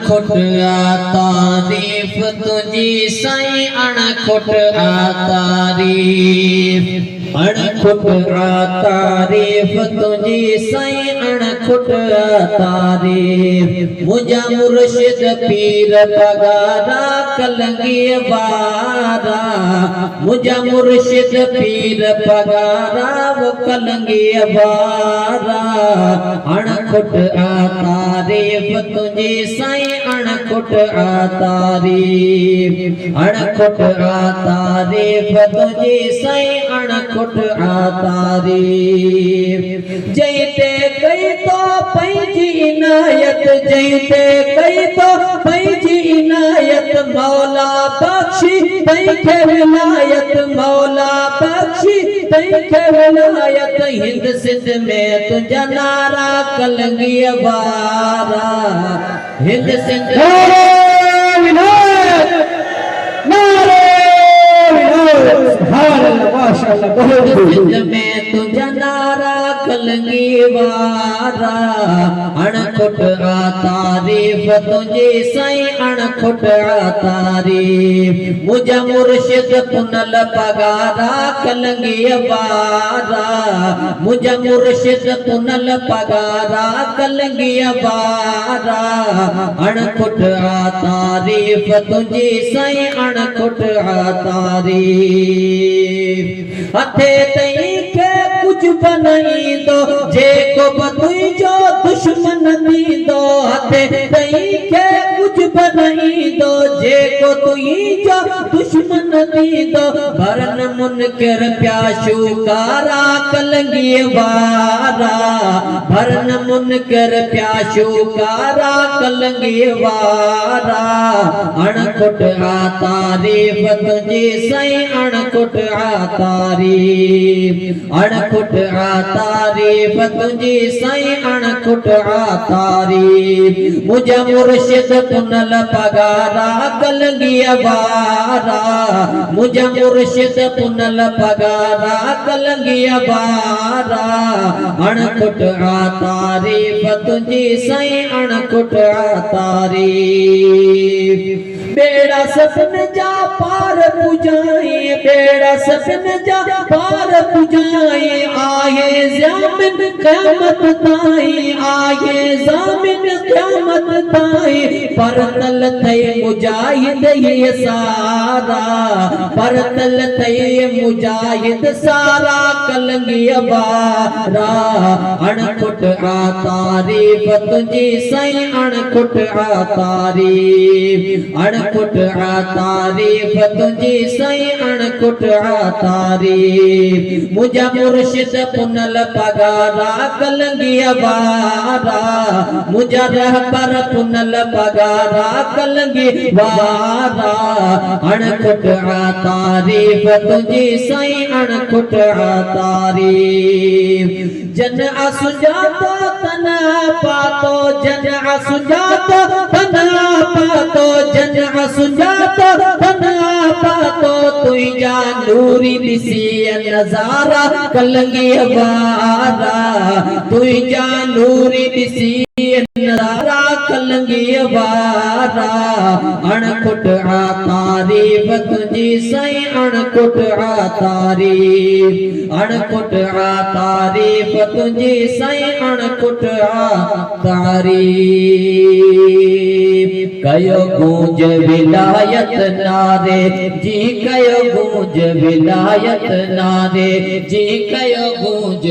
अणखुट तारीफ तुझी साईं अणखुट तारीफ अणखुट तारीफ तुझी साईं अणखुट तारीफ मुझा मुर्शिद पीर पगारा कलंगी वारा मुझा मुर्शिद पीर पगारा वो कलंगी वारा अणखुट तारीफ तुझी साईं अणखुट तारीफ अणखुट तारीफ तुझी साईं अणखुट तारीफ जैते कई तो पैजी इनायत जैते कई तो पैजी इनायत मौला बख्शी तैखे विलायत मौला बख्शी तैखे विलायत हिंद सिंध में तुझा नारा कलंगी वारा हिंद सिंध सिंध में तुझा नारा कलंगी वारा अणखुट तारीफ तुझी साईं अणखुट तारीफ मुझा मुर्शिद पुनल पगारा कलंगी वारा मुझा मुर्शिद पुनल पगारा कलंगी वारा अणखुट तारीफ तुझी साईं अणखुट तारीफ हथे तई के कुछ बनई दो जेको बतुई जो दुश्मन दी दो हथे तई के कुछ बनई दो जेको तुई जो दुश्मन दी दो भरन मुनकर प्याशु कारा कलंगी वारा भरन मुनकर प्याशु कारा कलंगी वारा अणखुट तारीफ तुझी साईं अणखुट तारीफ अणखुट तारीफ तुझी साईं अणखुट तारीफ मुझा मुर्शिद पुनल पगारा कलंगी वारा मुझा मुर्शिद पुनल पगारा कलंगी वारा अणखुट तारीफ तुझी साईं अणखुट तारीफ बेड़ा सपन जा पार पुजाए बेड़ा सपन जा पार पुजाए आए ज़ामिन क़यामत ताई आए ज़ामिन क़यामत ताई परतल थे मुजाहिद ये सारा परतल थे मुजाहिद सारा कलंगी वारा अणखुट तारीफ तुझी साईं अणखुट तारीफ अणखुट तारीफ तुझी साईं अणखुट तारीफ मुझा मुर्शिद पुनल पगारा कलंगी वारा मुझा रहबर पुनल पगारा कलंगी वारा अणखुट तारीफ तुझी साईं अणखुट तारीफ जन असुजातो तना पातो जन असुजातो तना पातो जन असुजातो तना पातो तुझा नूरी दिसी नजारा कलंगी वारा तुझा नूरी दिसी नजारा कलंगी वारा अणखुट तारीफ तुझी साईं अणखुट तारीफ अणखुट तारीफ तुझी साईं अणखुट तारीफ कयो गूंज विलायत नारे जी कयो गूंज विलायत नारे जी कयो गूंज